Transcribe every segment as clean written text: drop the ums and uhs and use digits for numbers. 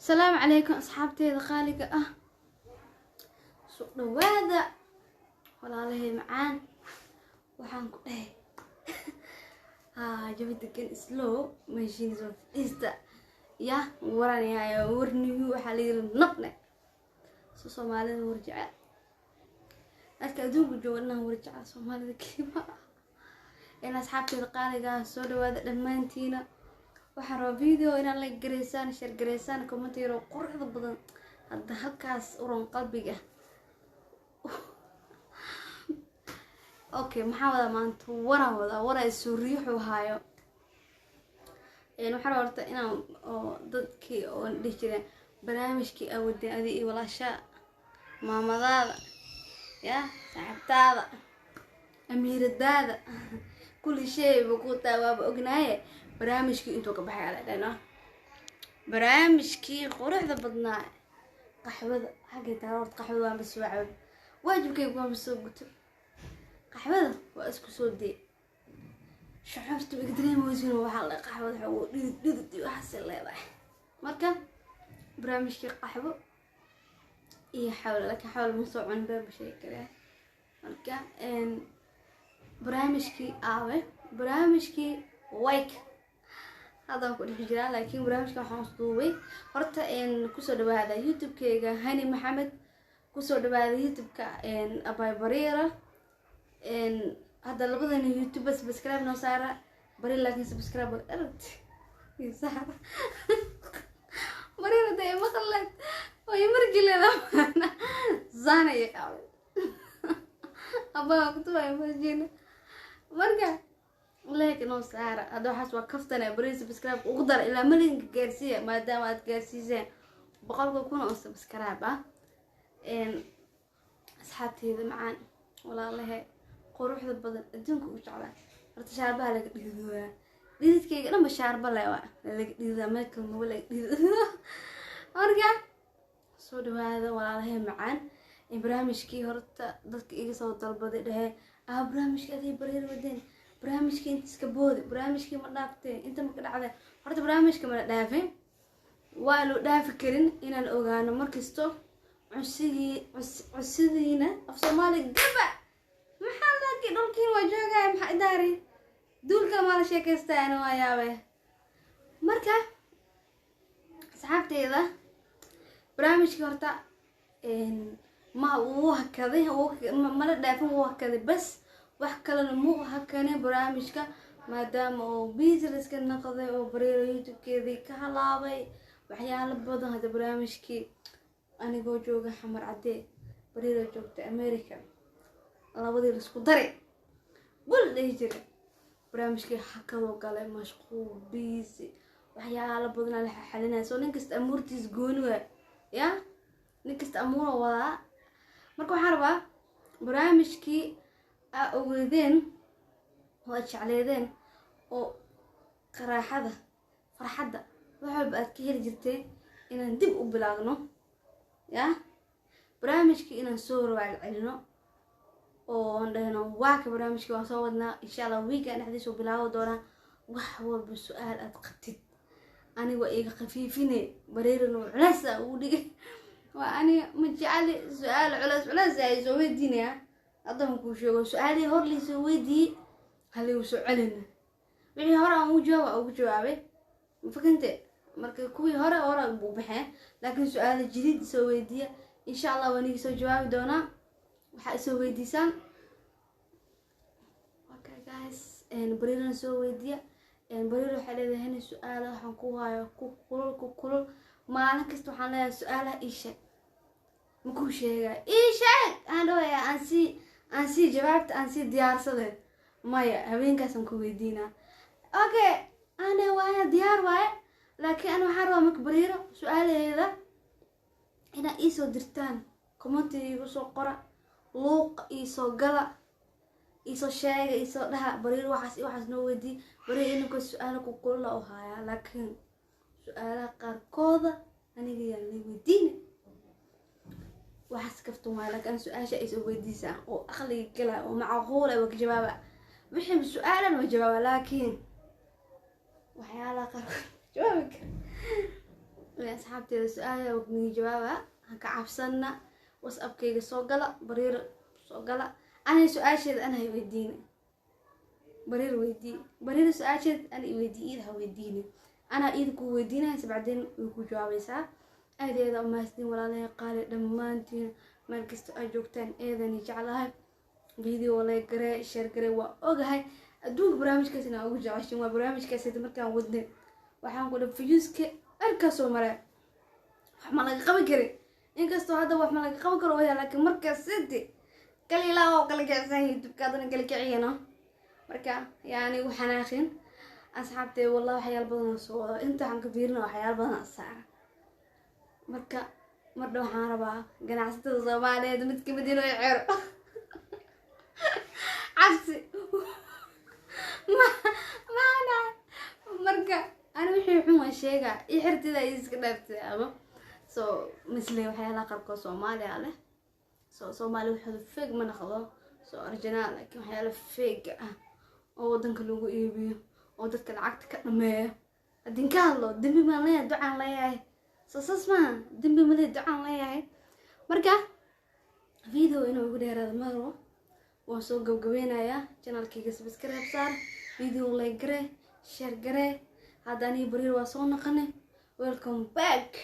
السلام عليكم أصحابتي خالقة سوق نواذا ولا عليه معان وحنكو ها جبت كان سلو ماشيين زوف إستا يا وراني هاي ورني وحالي النقنة سومالي ورجع أتكادون بجونا ورجع سومالي كيما إن أصحابتي القالقة سوق نواذا لما انتينا waxaan video inaan la gareysaan share gareysaan comment yaro quruxda badan hadda halkaas uron qalbiga okay maxaa wada maanta wara isu riixu haayo waxaan horta inaan dadkii oo dhijireen barnaamijkii awoodeen adii walaasha maamadaada ya saxibtaada amiiradaada kulli shay buu taawaba ognaaye barnaamijkii intuu ka baxay ala dhana barnaamijkii quruxda badnaa qaxwada xagee taawad qaxwada waa maswaacad waajibkaygu waa soo guto qaxwada waa isku soo dee shaxurtu igdreem wajin waxa la qaxwada waxa uu dhidid waxa leedahay marka barnaamijkii qaxwo iyo xawla laka xawla ma soo cun baa shay kale marka barnaamijkii wake هذا كل حجرة لكن برامج كان حصوبي هرت إن كسر بهذا يوتيوب كيجا هاني محمد كسر بهذا يوتيوب كإن أباي بريرة إن هذا اللي بدنا يوتيوب بس سبسكرايب نصارى بريرة لكن سبسكرايب الأرض يسحب بريرة ده ما خلت ويمرجل هذا زانة يقابل أبا كتبه يمرجل مرجع لكن نصارى هذا حسوا كفتنا بريز سبسكرايب وقدر إلى مليون جالسية ما دامت جالسية بقولكم كونوا سبسكرايب إن أصحابتي هذا معان ولا الله قروح ذا بدل أدونكم وش على ارتشاربها لك ديدوها ديدت كي أنا بشاربها لا لك ديدا ماكل ولا أرجع صودوا هذا ولا الله معان إبراهيم كي هرت ضدك إيه صوت البدء ده إبراهيم كذي برير ودين برامجكي انت سكبودي برامجكي ما دافتين انت ما كدعده horta barnaamijka ma dhaafin waa loo dhaafi karin inaan ogaano markisto cusidiina af Soomaali gaba maxaa laaki dhulkiin waa joogay maxaa idaari duulka ma la sheekaystaan waa yaabe marka saxaabteeda barnaamijka horta ma uu hakaday ma la dhaafin uu hakaday bas wax kale muu hakane barnaamijka maadaama oo business-ka noqday oo bareero YouTube-keedii ka halaabay waxyaalo badan hada barnaamijkii anigoo jooga xamar cadee bareero joogta America labadii isku daray bul dhijir barnaamijkii hakadoo galay mashquul busy waxyaalo badan la xalinay soo ninkasta amuurtiis gooni waa ya ninkasta amuur wada marka waxaan rabaa barnaamijkii أولدين وأشعليدين أو قراحة فرحة وحب أكير جتة إن ندب وبلاغنا يا برامج كي إن نصور وعلنا وعندنا واك برامج كي وصورنا إن شاء الله ويك أنا حديث وبلاغ دونا وحول بالسؤال أتقتد أنا وإيه خفيفيني برير وعلاسة ودي وأنا متجعل سؤال علاس زي زوي الدنيا أضمن كل شيء سؤالي هور لي سويدي هل هو سؤالنا وعي هرا مو جواب أو جوابه فكنت مركز كوي هرا بوبحه لكن سؤال جديد سويدي إن شاء الله ونيجي سو جواب دونا وح سويدي سان أوكي جايز إن برينا سويدي إن برينا حلو هنا سؤال حنكوها كل ما أنا كستو حنا سؤاله إيش مكو شيء إيش أنا يا أنسي جوابت أنسي ديار صدق مايا هبين كاسم كويدينا أوكي أنا وانا ديار واي لكن أنا حروة مكبريرة سؤالي هذا هنا إيسو درتان كومنتي يوسو قرأ لوق إيسو قلع إيسو شايق إيسو لها برير وحس نويدي برير إنكو سؤالك وكل أوهايا لكن سؤالك قاركوضة أنا اللي ويديني وحس كفتو مالك أنا سؤال شيء يسوي ديسان وأخلي كلا ومعقولة وكجوابة بحب سؤالا وجوابا لكن وحيالا قرر جوابك asxaabteeda su-aalaha waqtiga jawaaba ha ka cabsana whatsappkayga soo gala bariir soo gala ana su-aasheeda ana weydiin bariir weydii bariir su-aasheeda ana weydiin ha weydiin ana idinku weydiinaysa bacdeen ku jawaabaysaa adeeda maastin walaalahay qaali dhamaantiin meel kasta ay joogtaan eedani jeclahay video like gare share gare waa ogahay adduunka barnaamijkaas inaan ugu jeceshin waa barnaamijkaas markaan wadnay waxaan ku dhahay viewska arka soo maray wax ma laga qaban karin inkastoo hadda wax ma laga qaban karo waa laakiin markaas sidii kali ilaa oo kala kicsan youtube-kaadana kala kiciyana marka yaani waxaan aakhin asxaabtay wallahi waxyaal badan soo wada inta aan ka fiirino waxyaal badan saara marka marda waxaan rabaa ganacsatada Soomaaliyeed mid ka mid inuu xiro cabsi maana marka أنا وحي حما شيء يحرت إذا يسكت أبا مثل وحيلا قرقو صومالي عليه صومالي وحده فيق من خلاص أرجعنا لك وحيلا فيق أو دنك لوجو إيبي أو دتك العقد كنمية الدين كله دمي ماليه دعاء ليه اسمع دمي ماليه دعاء ليه مرجع فيديو إنه يقول هذا مرة وصو جوجوينا يا channel كي سبسكرايب صار فيديو لايك جري شير جري هذا أنا برير وصونا قناة welcome back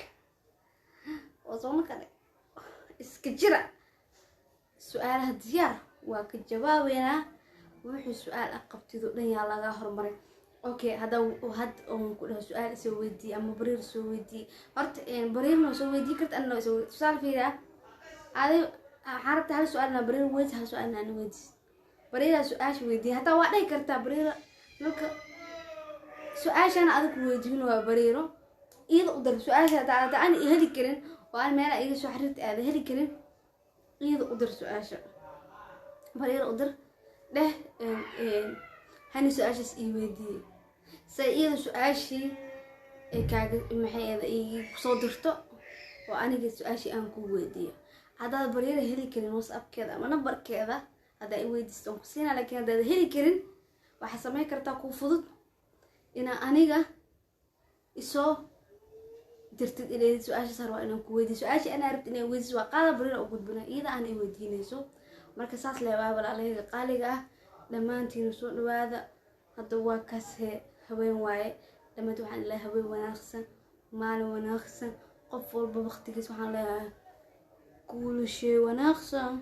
وصونا قناة اسكجرة سؤال هديار وكجوابنا وحي سؤال أقبتي ذولين يا الله غاهر مري أوكي هذا وهاد كله سؤال سويدي أما برير سويدي هرت يعني برير ما سويدي كرت أنا سؤال فيها هذا حاربت هذا سؤالنا برير ويد هذا سؤالنا أنا ويد برير سؤال سويدي حتى واحد كرت برير لك سؤال أذكر ويدين وبريرو إذا قدر سؤال هذا أنا هذي كرين وأنا ما أنا إذا شحرت هذا هذي كرين إذا قدر سؤال برير قدر ده هني سؤال ويدي سإذا سؤال شيء كعد محي هذا صدرته وأنا جت سؤال شيء أنكو ويدي هذا برير هذي كرين وصاب كذا ما نبر كذا هذا ويدي استنقصينا لكن هذا هذي كرين وحسب ما كرتاكو فضل إن أنيجا إسوا درتد إلى سؤال صار وأنا كويدي سؤال أنا عرفت إني ويدي وقال بريء أقول بنا إذا أنا ويديني سو مركز أصل ولا عليه قالجا لما أنتي نسون هذا هو كسه هوين واي لما تروح عن الله هوين وناخسن مال وناخسن قفل ببختك سبحان الله كل شيء وناخسن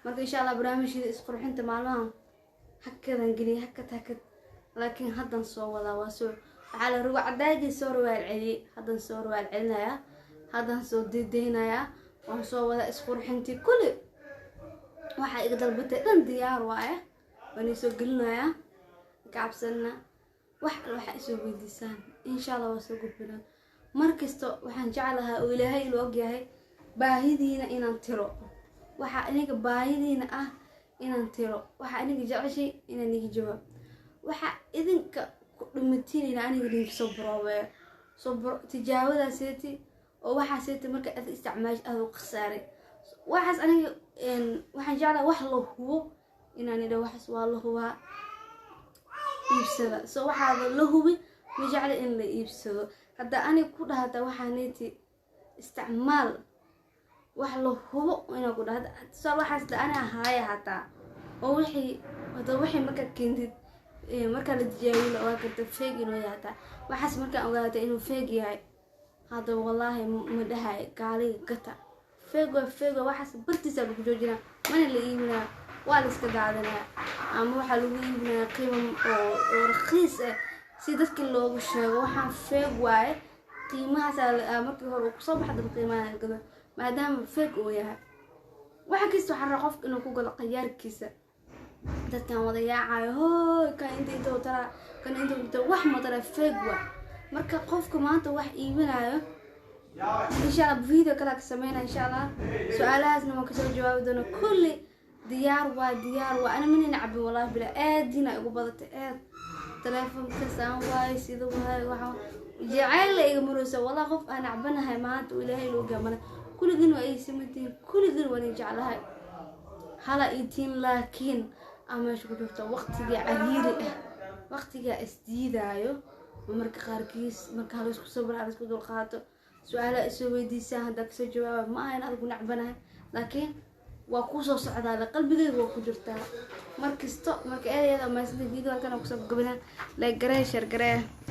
مركز إن شاء الله برامج يسقر حنت معلوم هكذا نقولي هكذا لكن هذا نصور ولا واسو على ربع داقي صور والعلي هذا نصور والعلنا يا هذا نصور دينا يا ونصور ولا اسفور حنتي كل واحد يقدر بتقن ديار وايه ونسوق لنا يا كعبسنا واحد يسوي ديسان إن شاء الله واسوق بنا مركزته وحنجعلها وإلهي الوجه باهدينا إن انترو وحنيك باهدينا إن انترو وحنيك جعل شيء إن نيجي جواب waxa idinka ku dhumatiin in aniga idin sabro tijaawada seeti oo waxa seeti marka aad isticmaash aad u qasaaray waxaas aniga waxaan jeclaa wax la hubo in aan idho waxaas waa la hubaa iibsada soo waxa la hubi ma jecla in la iibsado hadda aniga ku dhahata waxa neeti isticmaal wax la hubo inaan ku dhahada soo waxaas la ana haaya hata oo wixii marka keentid marka la tijaabiyo waa karta fake inuu yahay waxaas marka ogaatay inuu fake yahay hada wallahi ma dhahay gaaliga gata fake waxaas bartiisa lagu joojina mana la iibina waa la iska daadinaa ama waxa lagu iibinaa qiimo oo raqiis ah si dadka loogu sheego waxaan fake waaye qiimahaas markii hore ku soo baxday qiimaha gado maadaama fake uu yahay waxa kiisto xarra qof inuu ku galo qiyaarkiisa dadkan wada yaacayo hooy kan inta tara kan inta wax ma tara fake wa marka qofka maanta wax iibinayo insha Allah video kala ka sameeyna insha Allah su'aalahaasna ma ka soo jawaabi doono kulli diyaar waa ana min nacbi wallahi bila aadina ugu badatay aad telefoonka saan waay sidoo waxa jacayl iga murusa wallahi qof aan nacbanahay maanta ilaahay loo gamana kulligin waa ay simantiin kulligin waa jeclahay hala iitiin laakiin ama shuu jirto waqtiga cariiri waqtiga isdiidaayo marka qaarkiis marka la isku sabra la isku dulqaato سؤال اسوي دي سهل دك سجواب ما أنا أقول نعبنها لكن وقوسه صعد على قلبي وكجرتها مركز مرك هذا ما سنتي فيديو كان أقصد قبلها لا جريه شر جريه